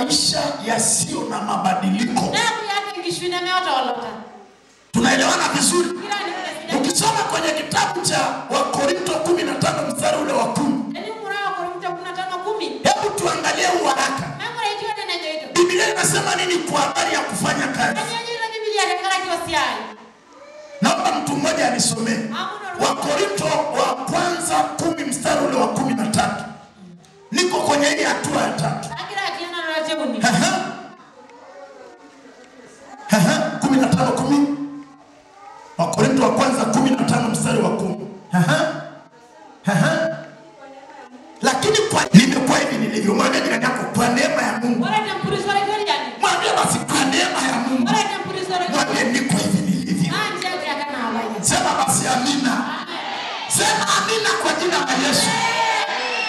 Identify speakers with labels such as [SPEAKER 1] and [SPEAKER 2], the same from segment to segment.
[SPEAKER 1] maisha yasiyo na mabadiliko. Tunaelewana vizuri? Ukisoma kwenye kitabu cha Wakorintho 15 mstari ule wa 10. Hebu tuangalie haraka. Biblia inasema nini kwa habari ya kufanya kazi? Naomba mtu mmoja anisomee. Wakorintho wa kwanza 10 mstari ule wa 13. Niko kwenye ile hatua ya 3. 15:10. Wakorintho wa kwanza 15 mstari wa 10. Lakini kwa nimekuwa hivi nilivyo, mwambie jirani yako kwa neema ya Mungu. Mwambie basi kwa neema ya Mungu. Mwambie niko hivi nilivyo. Sema basi amina. Sema amina kwa jina la Yesu.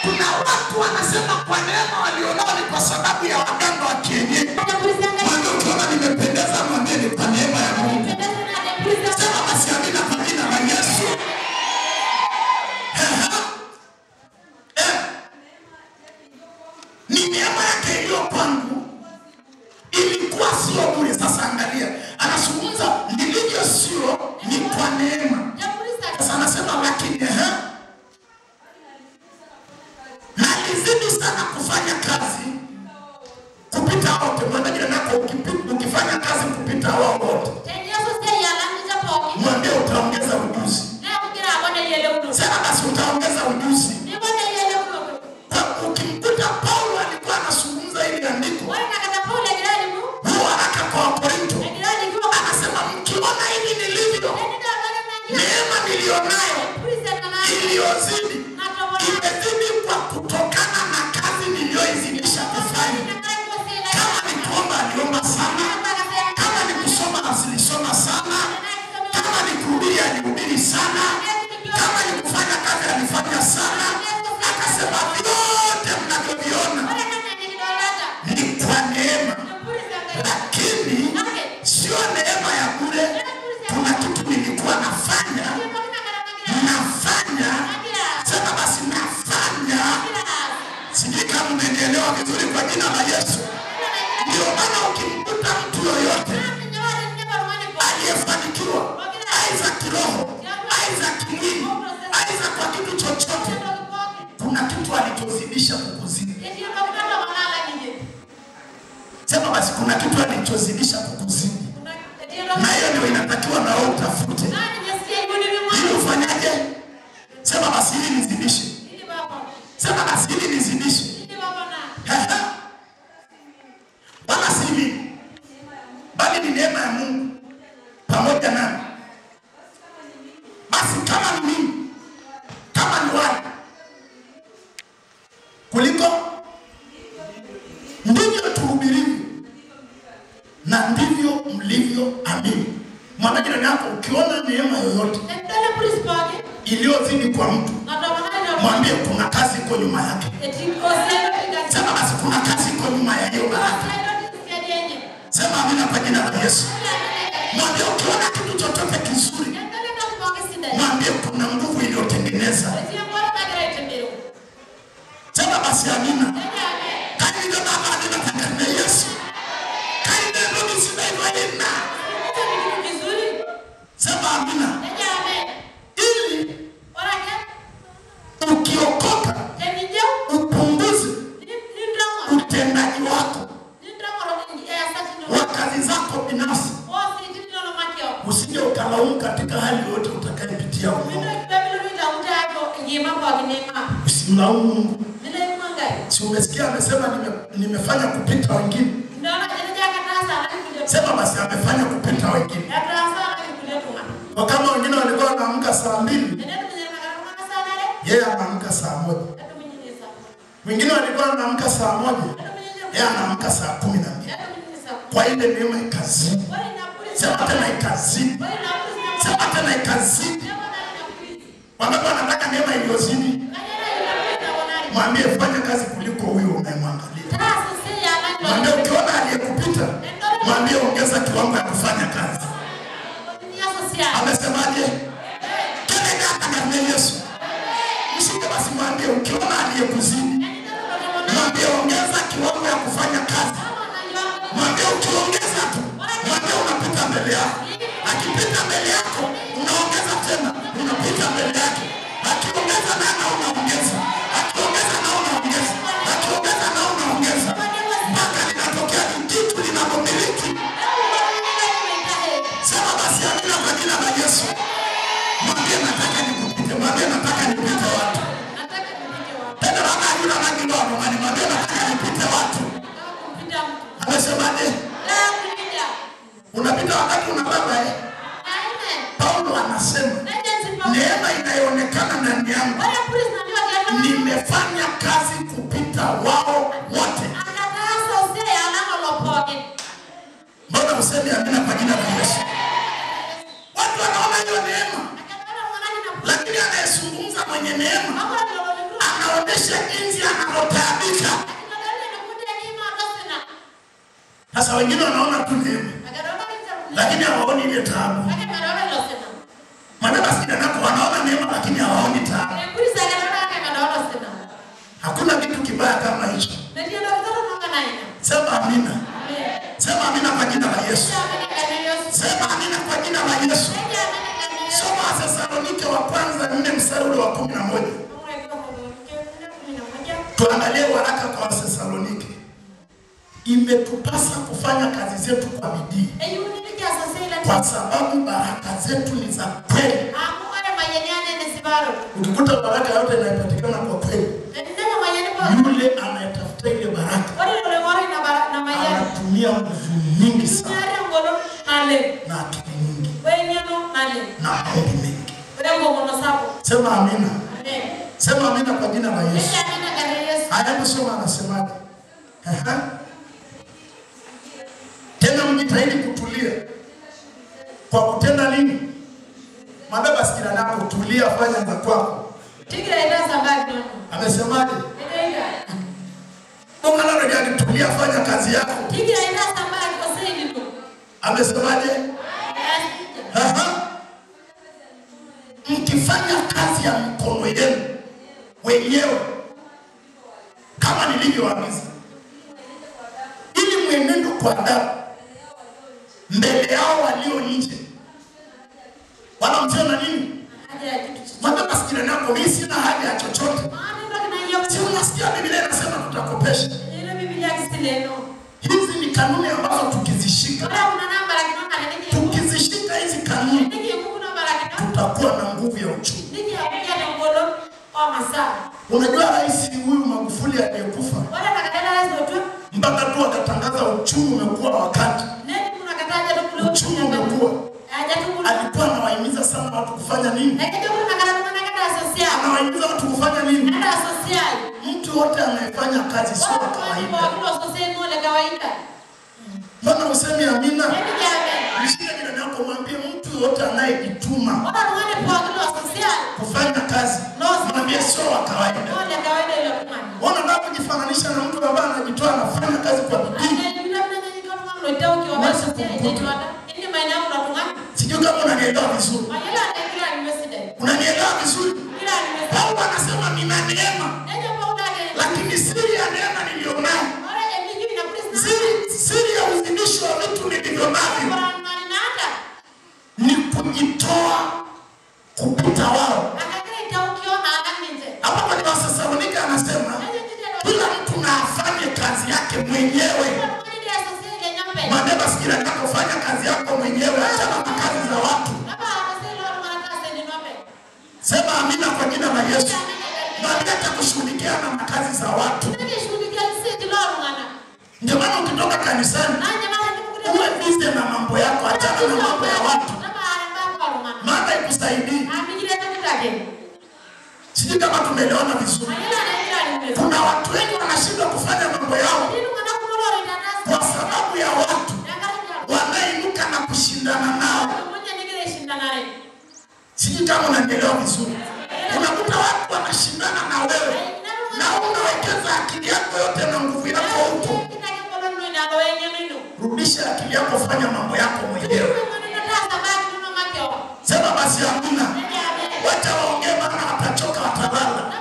[SPEAKER 1] Kuna watu wanasema kwa neema walionao ni kwa sababu ya waganga wa kienyeji. Mwambie kama nimependeza, mwambie ni kwa neema ya Mungu. Sema basi amina kwa jina la Yesu. Ni neema yake iliyo kwangu. Ilikuwa sio bure. Sasa angalia, anazungumza nilivyo sio ni kwa neema. Sasa anasema lakini nalizidi sana kufanya kazi kupita wote. Mwambie nako ukifanya kazi kupita wao wote, mwambie utaongeza ujuzi. Sasa basi utaongeza ujuzi. Ukimkuta Paulo alikuwa anazungumza ile andiko haraka kwa Wakorintho, anasema mkiona hivi nilivyo, neema nilionayo iliyozidi imezidi kwa kutokana na kazi niliyoizidisha kufanya. Kama ni kuomba aliomba sana, kama ni kusoma asilisoma sana, kama ni kuhubiri alihubiri sana, kama ni kufanya kazi alifanya sana. Akasema vyote mnavyoviona ni kwa neema, lakini sio neema ya bure. Kuna kitu nilikuwa nafanya. Sema basi nafanya. Sijui kama mmenielewa vizuri kwa jina la Yesu. Ndio maana ukimkuta mtu yoyote aliyefanikiwa, aidha kiroho, aidha kimwili, aidha kwa kitu chochote, kuna kitu alichozidisha kukuzidi. Sema basi kuna kitu alichozidisha kukuzidi. Na hiyo ndio inatakiwa na wewe utafute. Ili ufanyaje? Sema basi ili nizidishe. Sema basi ili nizidishe. Wala si mimi, bali ni neema ya Mungu pamoja nami. Basi kama ni mimi, kama ni wale kuliko ndivyo tuhubiri na ndivyo mlivyo amini. Mwambie jirani yako ukiona neema yoyote iliyozidi kwa mtu, mwambie kuna kazi iko nyuma yake. Sema basi kuna kazi iko nyuma ya hiyo baraka. Sema amina kwa jina la Yesu. Mwambie ukiona kitu chochote kizuri, mwambie kuna nguvu iliyotengeneza. Sema basi amina. Kani ndio baba anataka na Yesu. Kani ndio nisema hivyo. Sema amina. Ili ukiokoka upunguze utendaji wako wa kazi zako binafsi. Usije ukalaumu katika hali yote utakayopitia. Usimlaumu Mungu. Si umesikia amesema nimefanya kupita wengine? Sema basi amefanya kupita wengine. Kwa kama wengine walikuwa wanaamka saa 2, yeye anaamka saa 1. Wengine walikuwa wanaamka saa 1, yeye anaamka saa 12. Kwa ile neema ikazidi. Sema tena ikazidi. Sema tena ikazidi. Wangapi wanataka neema iliyozidi? Mwambie fanya kazi kuliko huyo unayemwangalia. Mwambie ukiona aliyekupita, mwambie ongeza kiwango ya kufanya kazi. Amesemaje? Kile kama na Yesu. Msije basi mwambie ukiona aliyekuzidi, mwambie ongeza kiwango ya kufanya kazi. mbele yako. Akipita mbele yako unaongeza tena, unapita mbele yake. Akiongeza na unaongeza, akiongeza na unaongeza, akiongeza na unaongeza, mpaka linatokea kitu linapomiliki. Sema basi amina kwa jina la Yesu. Mwambie nataka nikupite, mwambie nataka nipite watu. Tena baba yule anajua mwani, mwambie nataka nipite watu. Amesemaje? Unapita wakati una baba Paulo anasema neema inayoonekana ndani yangu nimefanya kazi kupita wao wote. Mbona useme amina kwa jina la Yesu? Watu wanaona hiyo neema, lakini anayezungumza mwenye neema anaonyesha jinsi anavyotaabika. Sasa wengine wanaona tu neema, lakini hawaoni ile taabu. Maana basi nako wanaona neema lakini hawaoni taabu. Hakuna kitu kibaya kama hicho. Sema amina. Sema amina kwa jina la Yesu. Sema amina kwa jina la Yesu. Soma Wathesalonike wa kwanza 4 mstari wa 11. Tuangalie waraka kwa Wathesalonike. Imetupasa kufanya kazi zetu kwa bidii, kwa sababu baraka zetu ni za kweli. Ukikuta baraka yote inapatikana kwa kweli, yule anayetafuta ile baraka anatumia nguvu nyingi sana na akili nyingi na maombi mengi. Sema amina. Sema amina kwa jina la Yesu. Haya kusoma anasemaje? Tena mjitahidi kutulia. Kwa kutenda nini? Mababa sikila nako tulia, fanya za kwako. Amesemaje? Mungu anataka tulia, fanya kazi yako. Amesemaje? Mkifanya kazi ya mikono yenu wenyewe kama nilivyoagiza, ili mwenendo kwa adabu mbele yao walio nje. Wanamjua nini? Mababa sikila nako mimi sina haja ya chochote. Si unasikia Biblia inasema tutakopesha. Hizi ni kanuni ambazo tukizishika, tukizishika hizi kanuni, tutakuwa na nguvu ya uchumi. Unajua rais huyu Magufuli aliyekufa, mpaka tu akatangaza uchumi umekuwa wakati. Uchumi umekuwa. Alikuwa anawahimiza sana watu kufanya nini? Anawahimiza watu kufanya nini? Mtu wote anayefanya kazi sio kawaida. Mbona usemi amina? Nishike jirani yako mwambie mtu wote anayejituma kufanya kazi, mwambie sio kawaida. Unataka kujifananisha na mtu ambaye anajitoa anafanya kazi kwa bidii. Sijui kama unanielewa vizuri. Unanielewa vizuri? Paulo anasema nina neema, lakini siri ya neema nilionayo, siri ya uzidisho wa vitu nilivyonavyo ni kujitoa kupita wao. Hapa kwa Wathesalonike anasema kila mtu na afanye kazi yake mwenyewe. Mababa sikila nako fanya kazi yako mwenyewe, achana na kazi za watu. Sema amina kwa jina la Yesu. Mwambie atakushughulikiana na kazi za watu. Ndio maana ukitoka kanisani uwe busy na mambo yako, achana na mambo ya watu. Maana ikusaidii. Sijui kama tumeelewana vizuri. Kuna watu wengi wanashindwa kufanya mambo yao kwa sababu ya watu wanainuka na kushindana nao. Sijui kama unanielewa vizuri. Unakuta watu wanashindana na wewe na unawekeza akili yako yote na nguvu yako huko. Rudisha akili yako, fanya mambo yako mwenyewe. Sema basi amina. Wacha waongee maana watachoka, watalala.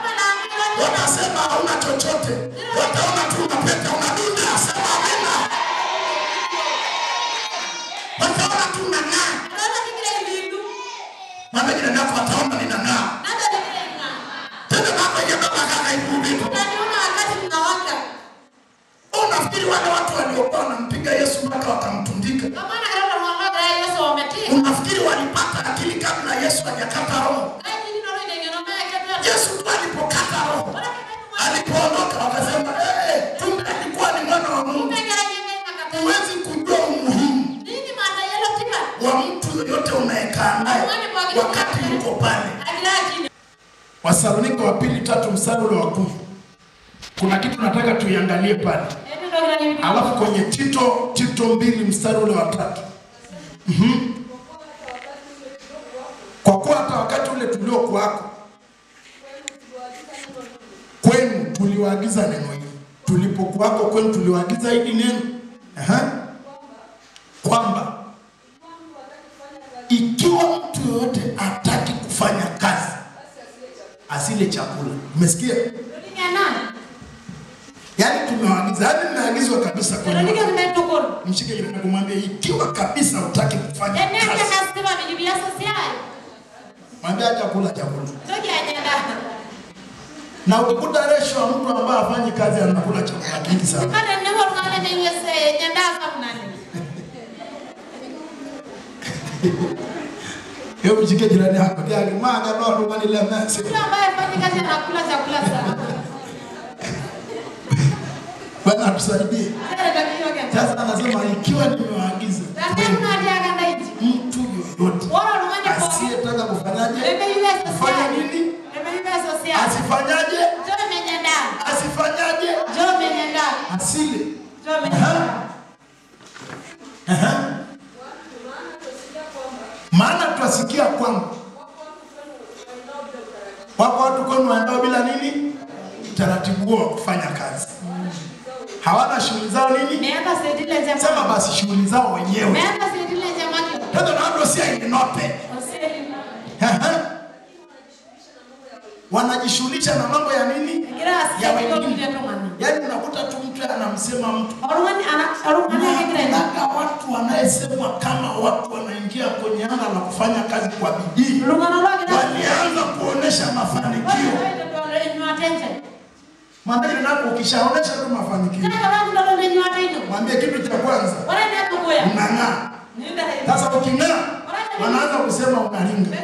[SPEAKER 1] Watasema hauna chochote, wataona tu unapeta unadunda. Sema amina. Wataona watu unang'aa. Mama jina nako ataomba ninang'aa. Tena mama yeye kaka hivi. Unafikiri wale watu waliokuwa wanampiga Yesu mpaka wakamtundika? Unafikiri walipata akili kabla Yesu hajakata roho? Yesu alipokata roho, alipoondoka wakasema kumbe alikuwa ni mwana wa Mungu. Huwezi kujua umuhimu wa mtu yoyote unayekaa naye wakati yuko pale. Wasalonike wa pili 3 mstari wa 10. Kuna kitu nataka tuiangalie pale. Alafu kwenye Tito 2 mstari wa 3. Kwa kuwa hata wakati ule tuliokuwako kwenu tuliwaagiza neno hili. Tulipokuwako kwenu tuliwaagiza hili neno. Kwamba ikiwa mtu yoyote hataki kufanya kazi, asile chakula. Umesikia? Yaani tumewaagiza, yaani mmeagizwa kabisa kwa nini? Mshike ile kumwambia ikiwa kabisa hutaki kufanya kazi. Mwambie chakula. Na ukikuta resho wa mtu ambaye hafanyi kazi anakula chakula kingi sana. Hebu mshike jirani yako yake maga ndo kwani ile message. Mtu ambaye hafanyi kazi anakula chakula sana. Bwana tusaidie. Sasa anasema ikiwa nimewaagiza mtu yoyote asiyetaka kufanyaje? Kufanya nini? Asifanyaje? Asifanyaje? Asile. Maana tunasikia kwamba wako watu kwenu waendao bila nini? Taratibu wa kufanya kazi. Hawana shughuli zao nini? Sema basi shughuli zao wenyewe. Tendo na watu si ainope. Wanajishughulisha na mambo ya nini? Ya wengine. Yaani unakuta tu mtu anamsema mtu. Na watu wanayesema kama watu wanaingia kwenye anga na kufanya kazi kwa bidii. Walianza kuonesha mafanikio. Mwambie nako ukishaonesha tu mafanikio. Mwambie kitu cha kwanza. Unang'aa. Sasa uking'aa wanaanza kusema unalinga.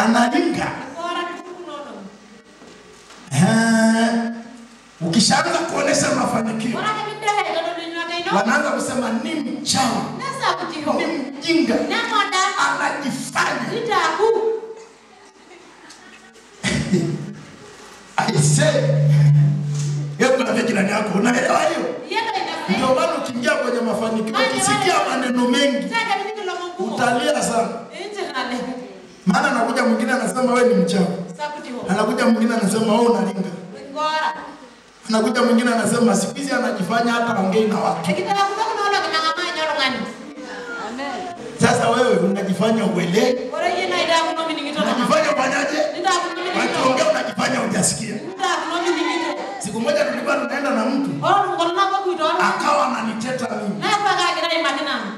[SPEAKER 1] Analinga. Ukishaanza kuonesha mafanikio wanaanza kusema ni mchawi, ni mjinga, anajifanya. I say, hebu na jirani yako unaelewa hiyo? Ndio maana ukiingia kwenye mafanikio ukisikia maneno mengi utalia sana. Maana anakuja mwingine anasema wewe ni mchawi. Anakuja mwingine anasema wewe unalinga. Anakuja mwingine anasema siku hizi anajifanya hata ongei na watu. Sasa wewe unajifanya uelewe. Unajifanya ufanyaje? Wakiongea unajifanya hujasikia. Siku moja tulikuwa tunaenda na mtu akawa ananiteta mimi.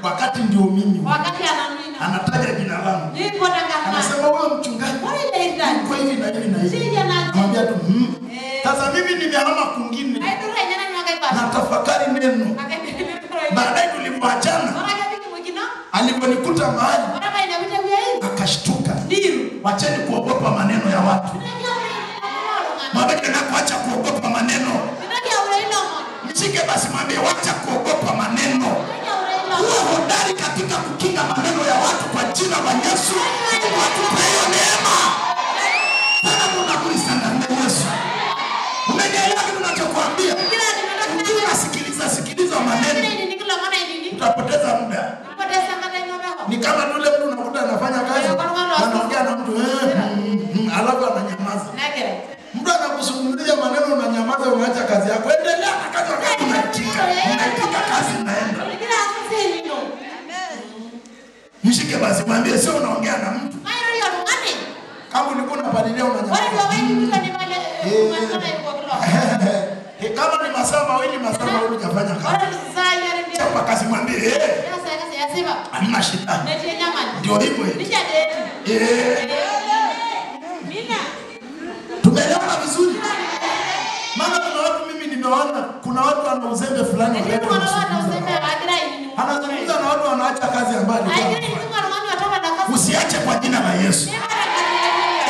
[SPEAKER 1] Wakati ndio mimi. Anataja jina langu. Anasema wewe mchungaji. Kwa hivi na hivi na hivi. Mwambia tu sasa mimi nimehama kwingine. Na tafakari neno. Baadaye tulipoachana aliponikuta mahali akashtuka. Wacheni kuogopa maneno ya watu. Mwambie ninakuacha kuogopa maneno. Mshike basi mwambie wacha kuogopa maneno. Uwe hodari katika kukinga maneno ya watu kwa jina la Yesu. Watu peyo neema. Sana tunakulisanga na Yesu. Umeelewa kitu ninachokuambia? Sikiliza maneno. Utapoteza muda. Ni kama tule mtu unakuta anafanya kazi, anaongea na mtu alafu ananyamaza. Mtu anakusukumia maneno na nyamaza, unaacha kazi yako. Endelea na kazi yako, unaitika kazi inaenda. Mshike basi mwambie sio unaongea na mtu. Kama ulikuwa unapalilia unanyamaza. Kama ni masaa mawili hujafanya kazi. Chapa kazi mwambie shida. Ndio hivyo. Tumeelewana vizuri? Maana kuna watu mimi nimeona kuna watu wana uzembe fulani. Anazungumza na watu wanaacha kazi ambayo usiache kwa jina la Yesu.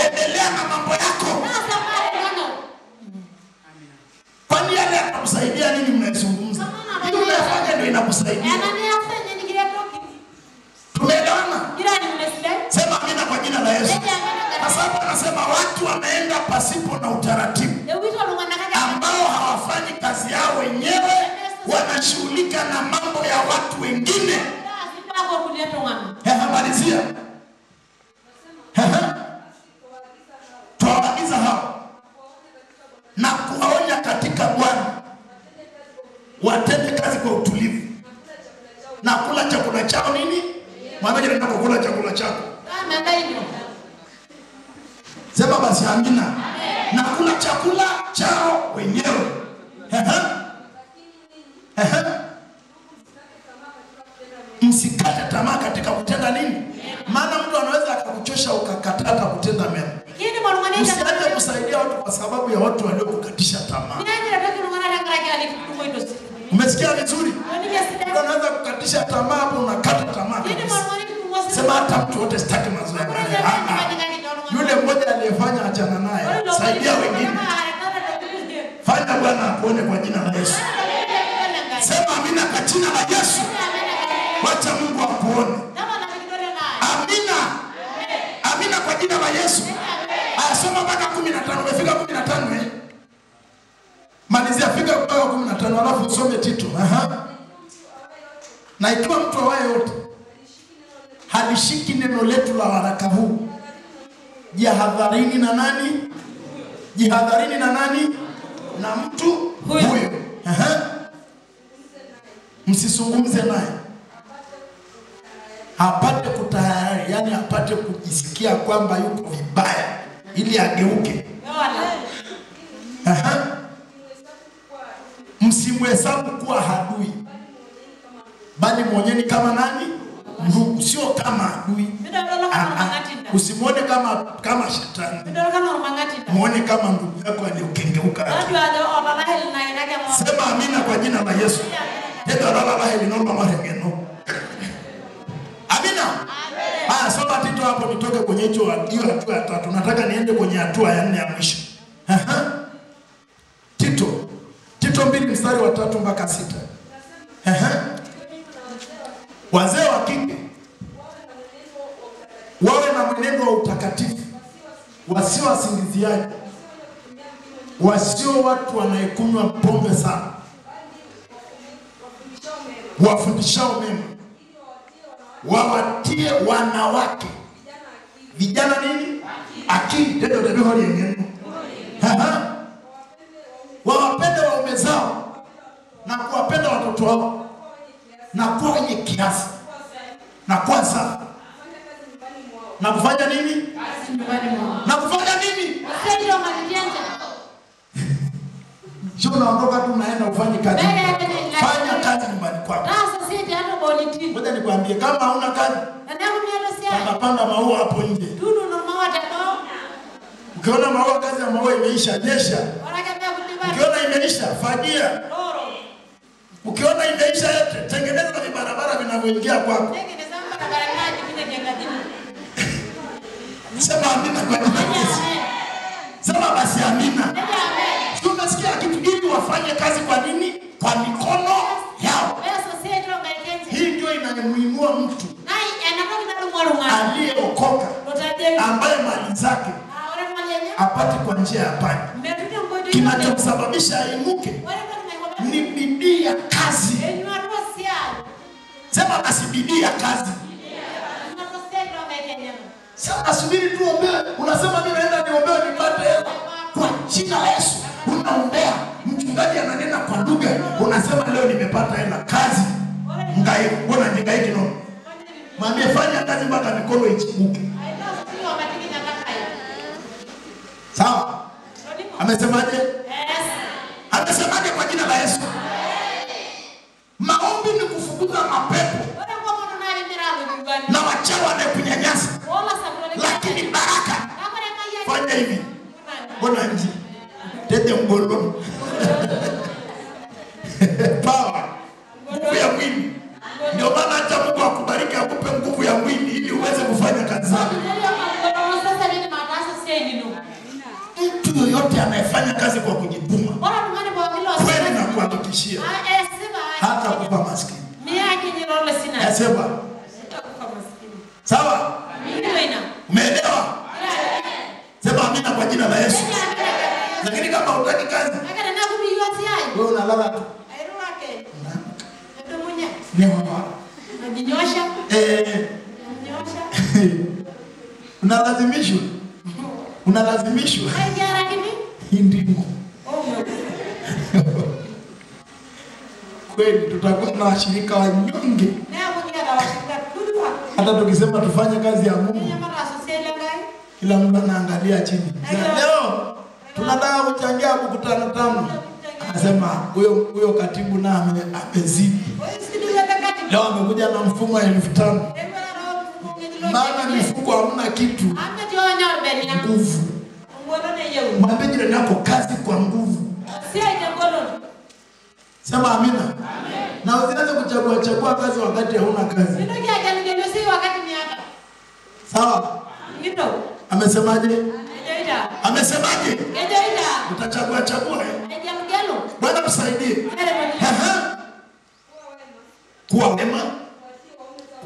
[SPEAKER 1] Endelea na mambo yako. Kwani yale yanakusaidia nini mnazungumza? Ndio unafanya ndio inakusaidia. Tumeelewana? Sema amina kwa jina la Yesu. Sasa anasema watu wameenda pasipo na utaratibu, ambao hawafanyi kazi yao wenyewe, wanashughulika na mambo ya watu wengine. Malizia. Tuwaagiza hao na kuwaonya katika Bwana watende kazi kwa utulivu na kula chakula chao nini? Mwambie ndio kula chakula chako. Sema basi amina. Na kula chakula chao wenyewe. Msikate tamaa katika kutenda nini? Maana mtu anaweza akakuchosha ukakataa kutenda mema. Usiache kusaidia watu kwa sababu ya watu waliokukatisha tamaa. Umesikia vizuri? Mtu anaweza kukatisha tamaa hapo unakata tamaa. Sema hata mtu wote sitaki mazoea. Yule mmoja aliyefanya achana naye. Saidia wengine. Fanya Bwana akuone kwa jina la Yesu. Sema amina kwa jina la Yesu. Wacha Mungu akuone. Amina. Amina kwa jina la Yesu. Soma mpaka 15. Umefika 15 eh? Malizia fika mpaka 15 alafu usome Tito. Na ikiwa mtu awaye yote halishiki neno letu la waraka huu, jihadharini na nani? Jihadharini na nani? Na mtu huyo. Msizungumze naye. Apate kutahari, yani apate kujisikia kwamba yuko vibaya ili ageuke. Msimhesabu kuwa adui, bali muonyeni kama nani? Ndugu, sio kama adui. Usimuone kama shetani. Muone kama ndugu yako aliyokengeuka. Sema amina kwa jina la Yesu. Amina. Soma Tito hapo nitoke kwenye hiyo hatua ya 3. Nataka niende kwenye hatua ya 4 ya mwisho. Tito 2 mstari wa 3 mpaka 6. Wazee wa kike wawe na mwenendo wa utakatifu, wasio wasingiziaji, wasio watu wanayekunywa pombe sana, wafundishao mema, wawatie wanawake vijana nini? Akili. Tendo ndio hali yenyewe. Wawapende waume zao na kuwapenda watoto wao na kuwa wenye kiasi na kuwa safi na kufanya nini? Na kufanya nini? Sio unaondoka tu unaenda ufanye kazi. Fanya kazi nyumbani kwako. Ngoja nikwambie kama hauna kazi, panda maua hapo nje. Ukiona maua, kazi ya maua imeisha, nyesha. Ukiona imeisha, fagia. Ukiona imeisha yote, tengeneza vibarabara vinavyoingia kwako. Sema amina kwa jina la Yesu. Sema basi amina. Tunasikia kitu ili wafanye kazi kwa nini? Kwa mikono yao. Hii ndio inamuinua mtu aliyeokoka, ambaye mali zake apate kwa njia ya panya. Kinachomsababisha ainuke ni bidii ya kazi. Sema basi bidii ya kazi. Sasa subiri tu ombe. Unasema mimi naenda niombe nipate hela. Kwa jina la Yesu unaombea. Mchungaji ananena kwa lugha. Unasema leo nimepata hela kazi. Ngai mbona ngai kino. Mwambie fanya kazi mpaka mikono ichibuke. Sawa? Amesemaje? Amesemaje kwa jina la Yesu? Maombi ni kufukuza mapepo. wachawi wanakunyanyasa. Lakini baraka fanya hivi. Mbona nje? Tete mgoloni. Power. Nguvu ya mwili. Ndio maana hata Mungu akubariki akupe nguvu ya mwili ili uweze kufanya kazi zako. Mtu yoyote anayefanya kazi kwa kujituma, kweli na kuhakikishia hata kupa maskini. Yasema. Sawa? Umeelewa? Sema amina kwa jina la Yesu. Lakini kama hutaki kazi, wewe unalala tu. Ni mama.
[SPEAKER 2] Unajinyosha?
[SPEAKER 1] Unalazimishwa. Unalazimishwa. Ndimo. Kweli tutakuwa na washirika wanyonge. Hata tukisema tufanye kazi ya Mungu, kila mtu anaangalia chini. Leo tunataka kuchangia mkutano tano. Anasema huyo katibu na amezidi. Leo amekuja na mfumo wa 1500. Maana mifuko hamna kitu. Nguvu. Mwambie jirani yako kazi kwa nguvu. Sema amina. Na usianze kuchagua kazi wakati hauna kazi. Sawa? Amesemaje? Amesemaje? Utachagua Bwana msaidie. Kuwa wema,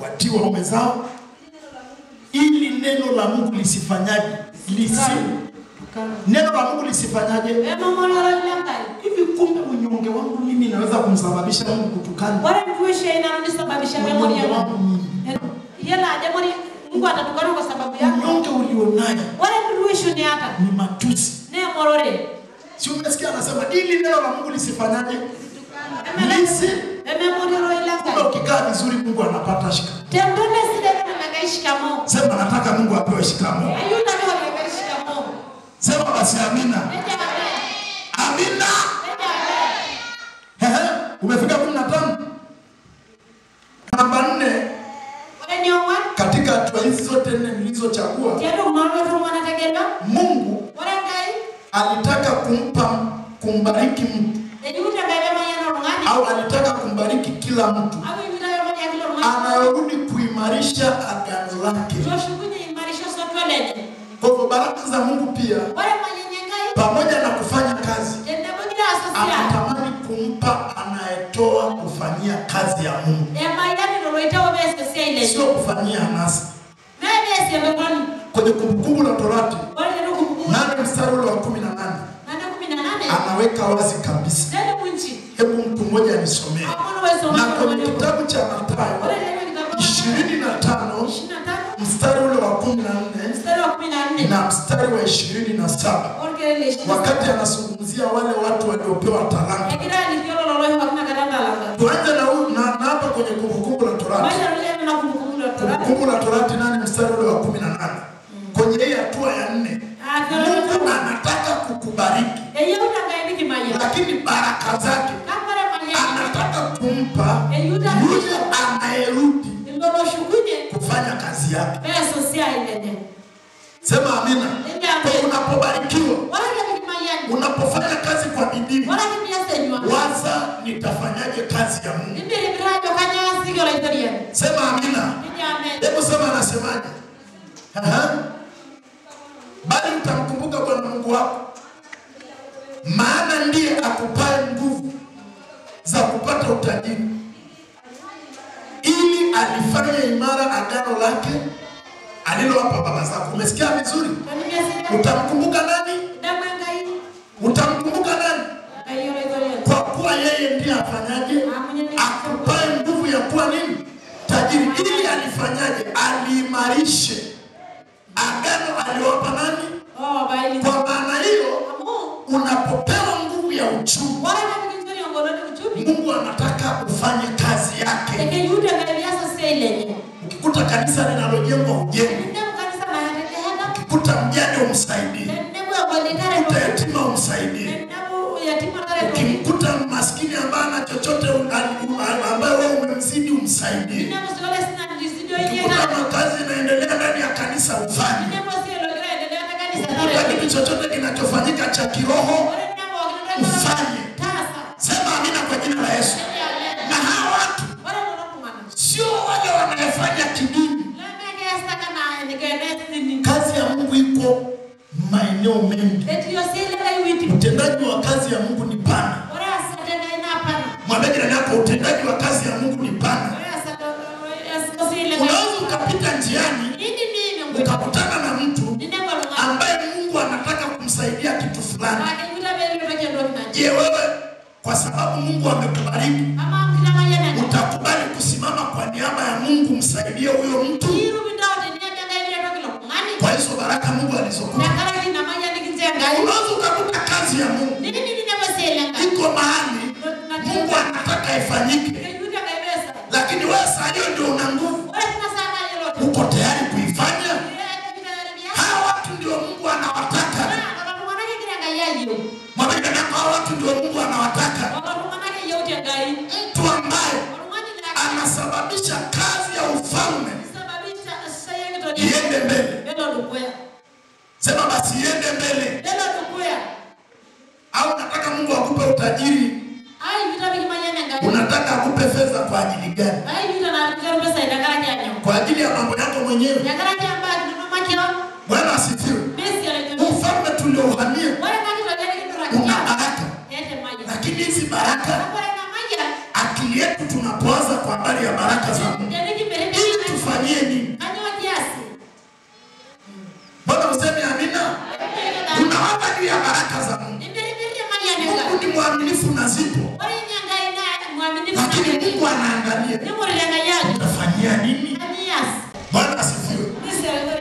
[SPEAKER 1] watii waume zao, ili neno la Mungu lisifanyaje? Neno la Mungu lisifanyaje? Hivi kumbe unyonge wangu mimi naweza kumsababisha Mungu kutukana?
[SPEAKER 2] Wala tuishe inanisababisha memory yangu. Yala jamani Mungu atatukana kwa sababu yako.
[SPEAKER 1] Unyonge ulionayo.
[SPEAKER 2] Wala tuishe ni hata
[SPEAKER 1] ni matusi.
[SPEAKER 2] Ne morore.
[SPEAKER 1] Si umesikia anasema ili neno la Mungu lisifanyaje? Ukikaa vizuri Mungu anapata shika. Sema nataka Mungu apewe shikamo. Sema basi amina. Amina. Umefika 15. Namba 4. Katika hatua hizi zote 4 nilizochagua, Mungu alitaka kumbariki mtu. Au alitaka kumbariki kila mtu anayerudi kuimarisha agano lake. Kwa hivyo baraka za Mungu pia pamoja na kufanya kazi anatamani kumpa anayetoa kufanyia kazi ya Mungu. Sio kufanyia anasa. Kwenye Kumbukumbu la Torati 8 mstari wa 18 anaweka wazi kabisa. Hebu mtu mmoja anisomee. Na kwenye kitabu cha Mathayo 25 mstari ule wa 14 na mstari wa 27, wakati anazungumzia wale watu waliopewa talanta. Tuanze na hapa kwenye Kumbukumbu la Torati. Kumbukumbu la Torati 8 mstari ule wa 18. Kwenye hii hatua ya 4, Mungu anataka kukubariki. Lakini baraka zake anataka kumpa yule anayerudi kufanya kazi yake. Sema amina. Kwa unapobarikiwa, unapofanya kazi kwa bidii, waza nitafanyaje kazi ya Mungu. Sema amina. Hebu sema anasemaje? Bali utamkumbuka Bwana Mungu wako, maana ndiye akupaye nguvu za kupata utajiri, ili alifanye imara agano lake alilowapa baba zako. Umesikia vizuri? Utamkumbuka nani? Utamkumbuka nani? Kwa kuwa yeye ndiye afanyaje? Akupaye nguvu ya kuwa nini? Tajiri. Ili alifanyaje? Aliimarishe agano alilowapa nani? Kwa maana hiyo unapopewa nguvu ya uchumi, Mungu anataka ufanye kazi yake. Ukikuta kanisa linalojengwa ujenzi, ukikuta mjane umsaidie, ukikuta yatima umsaidie, ukimkuta maskini ambaye ana chochote ambaye wewe umemzidi umsaidie, ukikuta kazi inaendelea ndani ya kanisa ufanye. Kitu chochote kinachofanyika cha kiroho ufanye. Sema amina kwa jina la Yesu. Na hawa watu sio wale wanayefanya kidini. Kazi ya Mungu iko maeneo mengi. Utendaji wa kazi ya Mungu ni pana. Mwambie jirani yako utendaji wa kazi ya Mungu ni pana. Unaweza ukapita njiani ukakutana na mtu ambaye Mungu anataka kumsaidia kitu fulani. Je, wewe kwa sababu Mungu amekubariki utakubali kusimama kwa niaba ya Mungu msaidie huyo mtu? Kwa hizo baraka Mungu alizokupa. Unaweza ukakuta kazi ya Mungu iko mahali Mungu anataka ifanyike, lakini wewe sasa hiyo ndio una nguvu, uko tayari kuifanya. Hawa watu ndio Mungu anawataka. Mwambie hawa watu ndio Mungu anawataka. Mtu ambaye anasababisha kazi ya ufalme iende mbele. Sema basi iende mbele. Au nataka Mungu akupe utajiri? Unataka akupe fedha kwa ajili gani? Kwa ajili ya mambo yako mwenyewe. Bwana asifiwe. Ufalme tuliohamia una baraka, lakini hizi baraka akili yetu tunapoanza kwa habari ya baraka za Mungu ili tufanyie nini? Bwana useme amina. Unawapa juu ya baraka za Mungu. Mungu ni mwaminifu na zipo, lakini Mungu anaangalia utafanyia nini. Bwana asifiwe.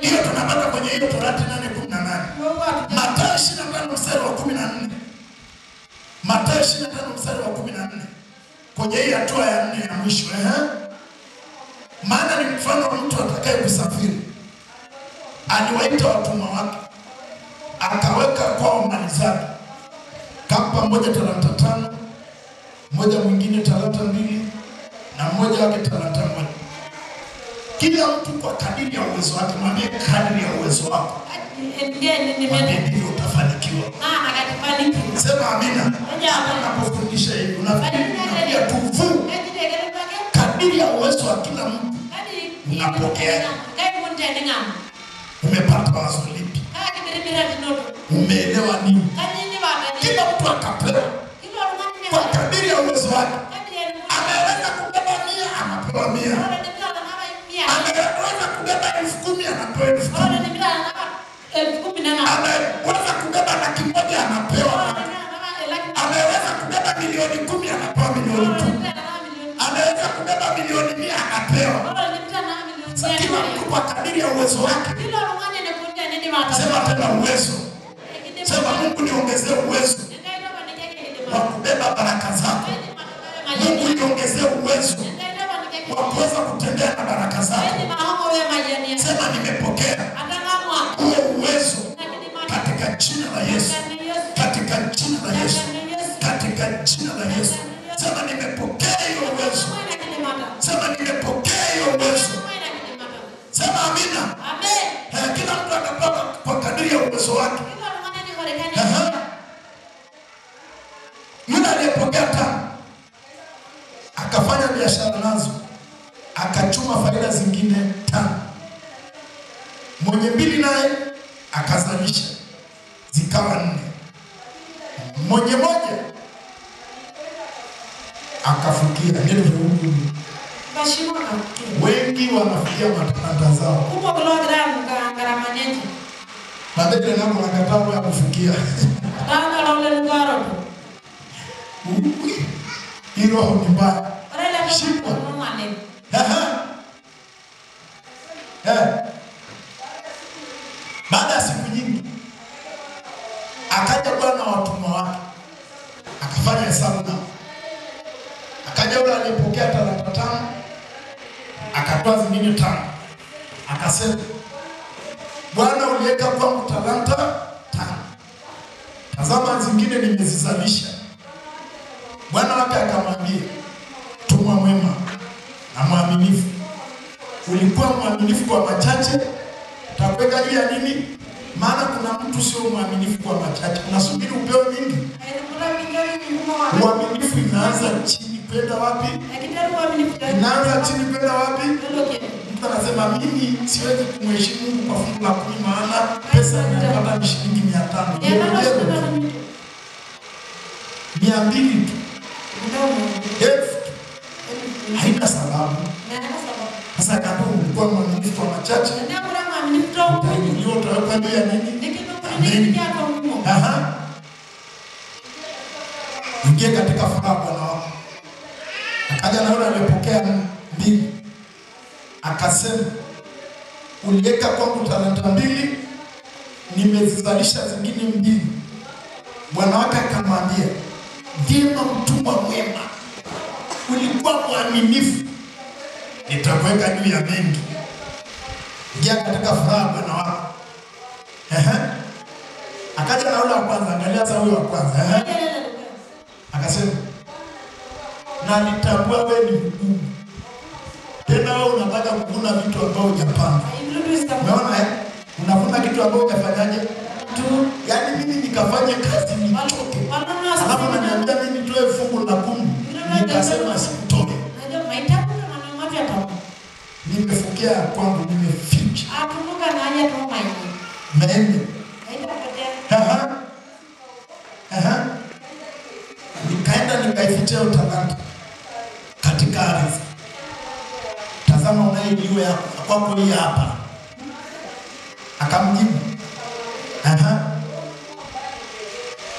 [SPEAKER 1] Hiyo tunapata kwenye hiyo Torati 8:18. Mathayo 25 mstari wa 14. Mathayo 25 mstari wa 14. Kwenye hii hatua ya 4 ya mwisho maana ni mfano wa mtu atakaye kusafiri. Aliwaita watumwa wake, akaweka kwao mali zake. Kampa mmoja talanta 5, mmoja mwingine talanta 2, na mmoja wake talanta 1. Kila mtu kwa kadiri ya uwezo wake. Mwambie kadiri ya uwezo wako. Mwambie ndio utafanikiwa. Sema amina. Unapofundisha hivi unafikia tuvu. Kadiri ya uwezo wa kila mtu unapokea. Umepata wazo lipi? Umeelewa nini? Kila mtu akapewa kwa kadiri ya uwezo wake. Ameweza kubeba 100 anapewa 100. Ameweza kubeba 10,000 anapewa 10,000. Ameweza kubeba 100,000 anapewa. Ameweza kubeba milioni 10 anapewa milioni 10. Ameweza kubeba milioni 100 anapewa. Kila mtu kwa kadiri ya uwezo wake. Sema tena uwezo. Sema Mungu niongezee uwezo wa kubeba baraka zako. Mungu niongezee uwezo wa kuweza kutembea na baraka zako. Sema nimepokea huo uwezo katika jina la Yesu. Katika jina la Yesu. Katika jina la Yesu. Sema nimepokea hiyo uwezo. Sema nimepokea hiyo uwezo. Sema amina. Amen. Kila mtu atapewa kwa kadiri ya uwezo wake. Yule aliyepokea 5 akafanya biashara nazo, akachuma faida zingine 5. Mwenye 2 naye akazalisha zikawa 4. Mwenye 1 akafukia. Ndio huyu wengi wanafikia matalanta zao. Badala ya nakataa ya kufikia. Hilo ni mbaya. Shikwa. Baada ya siku nyingi akaja bwana wa watumwa wake, akafanya hesabu nao. Akaja yule aliyepokea talanta 5, akatoa zingine 5. Akasema, Bwana uliweka kwangu talanta 5. Tazama zingine nimezizalisha. Bwana wake akamwambia, tumwa mwema na mwaminifu. ulikuwa mwaminifu kwa machache, takuweka juu ya nini? Maana kuna mtu sio mwaminifu kwa machache, unasubiri upewe mingi. Uaminifu inaanza chini kwenda wapi? Inaanza chini kwenda wapi? Mtu anasema mimi siwezi kumheshimu Mungu kwa fungu la 10 maana pesa ninapata ni shilingi 500. Ndio 200 tu. Haina sababu. Sasa kama ulikuwa mwaminifu kwa machache, ndio utaweka juu ya nini? Aha. Ingia katika furaha Bwana wako. Akaja na yule aliyepokea 2. Akasema, uliweka kwangu talanta 2, nimezizalisha zingine 2. Bwana wake akamwambia, vyema mtumwa mwema, ulikuwa mwaminifu, nitakuweka juu ya mengi. Ingia katika furaha Bwana wako. Akaja na yule wa kwanza, angalia sasa huyo wa kwanza. Akasema, na nitambua wewe ni mgumu. Tena wewe unataka kuvuna vitu ambavyo hujapanda. Umeona unavuna kitu ambavyo hujafanyaje? Tu, yaani mimi nikafanye kazi nichoke. Alafu unaniambia mimi nitoe fungu la 10. Nikasema sitoe. Nimefukia kwangu, nimeficha. Mende. Nikaenda nikaificha talanta katika ardhi. Tazama unaijua ya kwako hii hapa. Akamjibu,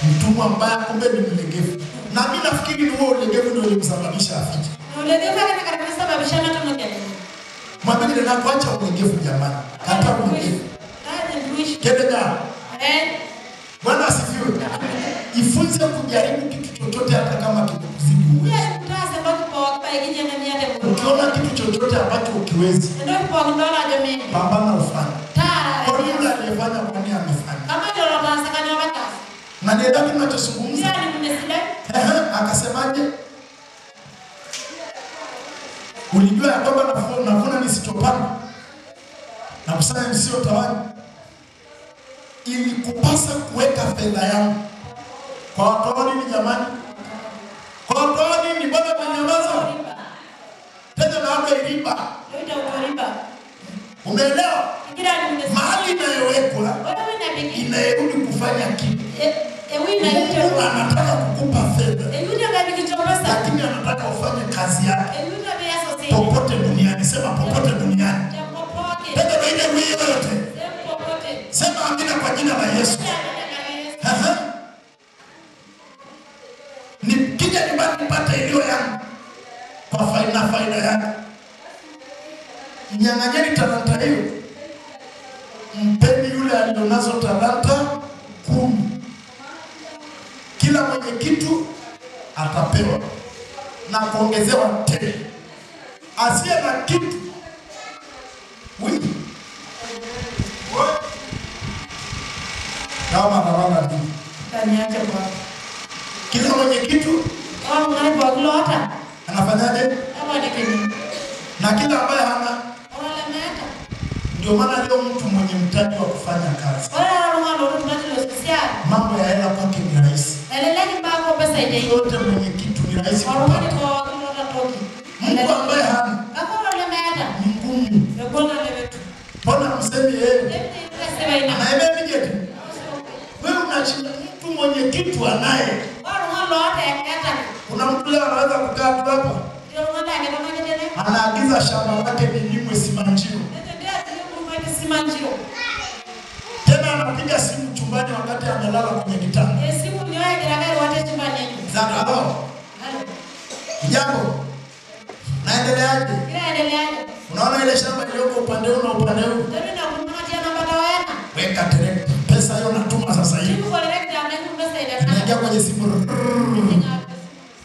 [SPEAKER 1] mtumwa mbaya kumbe ni mlegevu. Na mimi nafikiri ni wewe ulegevu ndio ulimsababisha afiche.
[SPEAKER 2] Ulegevu kana kusababisha hata mmoja.
[SPEAKER 1] Mwambie ndio kuacha ulegevu jamani. Kata ulegevu. Kedega. Bwana asifiwe. Ifunze kujaribu kitu chochote hata kama kikuzidi uwezo. Ukiona kitu chochote ambacho ukiwezi, pambana ufanye. Kwa nini alifanya kwa nini amefanya? Na ndio ndio tunachozungumza. Akasemaje? Ulijua ya kwamba navuna nisichopanda na kusanya nisiyotawanya. Ili kupasa kuweka fedha yangu kwa watu ni jamani, kwa watu ni bwana mnyamaza tena na hapo ilipa. Umeelewa? Mahali inayowekwa inarudi kufanya kitu. Mungu anataka kukupa fedha, lakini anataka ufanye kazi yake popote duniani. Sema popote duniani. Tena ile yote. Sema amina kwa jina la Yesu. Nikija nyumbani nipate iliyo yangu kwa faida yake. Mnyang'anyeni talanta hiyo, mpeni yule alionazo talanta 10. Kila mwenye kitu atapewa na kuongezewa tena. Asiye na kitu wingi kama mama ndiye taniacha kwa kila mwenye kitu anafanyaje? Na kila ambaye hana. Ndio maana leo mtu mwenye mtaji wa kufanya kazi, mambo ya hela kwake ni rahisi. Yote mwenye kitu ni rahisi kupata. Mungu ambaye hana ni ngumu. Mbona msemi yeye? Anaelewa nje. Wewe unashinda mtu mwenye kitu anaye. Kuna mtu leo anaweza kukaa tu hapa, anaagiza shamba lake lilimwe Simanjiro. Tena anapiga simu chumbani wakati amelala kwenye kitanda. Zaro. Jambo. Naendeleaje? Unaona ile shamba iliyoko upande huu na upande huu? Weka direct. Pesa hiyo natuma sasa hivi. Anaingia kwenye simu.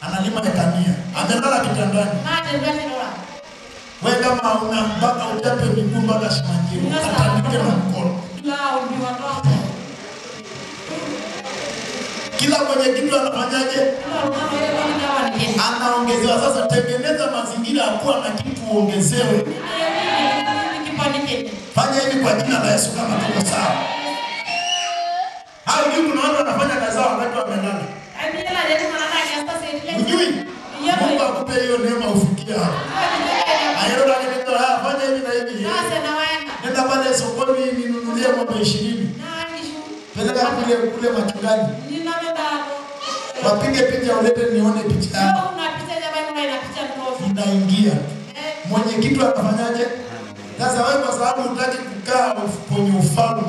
[SPEAKER 1] Analima ekania. Amelala kitandani. Wewe kama una mpaka ujape miguu mpaka Simanjiro, atandike na mkono. Kila mwenye kitu anafanyaje? Anaongezewa. Sasa tengeneza mazingira ya kuwa na kitu uongezewe. Fanya hivi kwa jina la Yesu kama tuko sawa. Hao ndio kuna watu wanafanya kazi zao wakati wamelala. Unjui? Mungu akupe hiyo neema ufikie hapo. Ayo ndio ndio fanya hivi na hivi. Nenda pale sokoni ninunulie ng'ombe 20. Peleka kule machungani. Wapige picha ulete nione picha yako. Unaingia. Mwenye kitu atafanyaje? Sasa wewe kwa sababu unataka kukaa kwenye ufalme.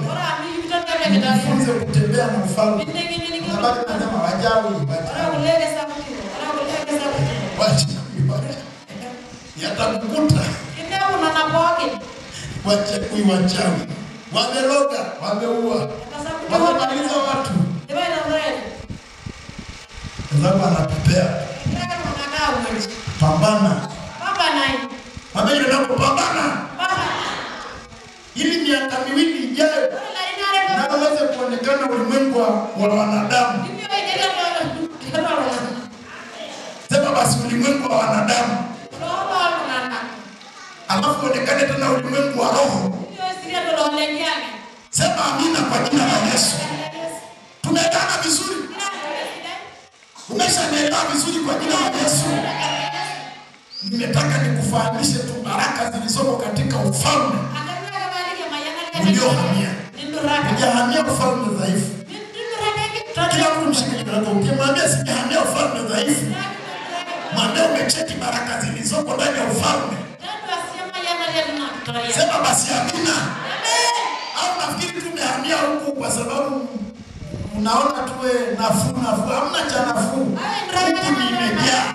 [SPEAKER 1] Jifunze kutembea na ufalme. Sababu nasema wajawi. Yatakukuta. Wachawi. Wameloga, wameua. Wamemaliza watu. Sababu anapepea. Pambana. Mama yule anapopambana. Ili miaka miwili ijayo na uweze kuonekana ulimwengu wa wanadamu. Sema basi ulimwengu wa wanadamu. Alafu onekane tena ulimwengu wa roho. Sema amina kwa jina la Yesu. Tumeelewana vizuri? Umeshaelewa vizuri kwa jina la Yesu? Nimetaka nikufahamishe tu baraka zilizoko katika ufalme uliohamia. Hujahamia ufalme dhaifu. Kila mtu mshike jirani, ukimwambia sijahamia ufalme dhaifu, mwambie umecheki baraka zilizoko ndani ya ufalme. Sema basi amina. Au nafikiri tumehamia huku kwa sababu unaona tuwe nafuu. Hamna cha nafuu. Huku nimejaa.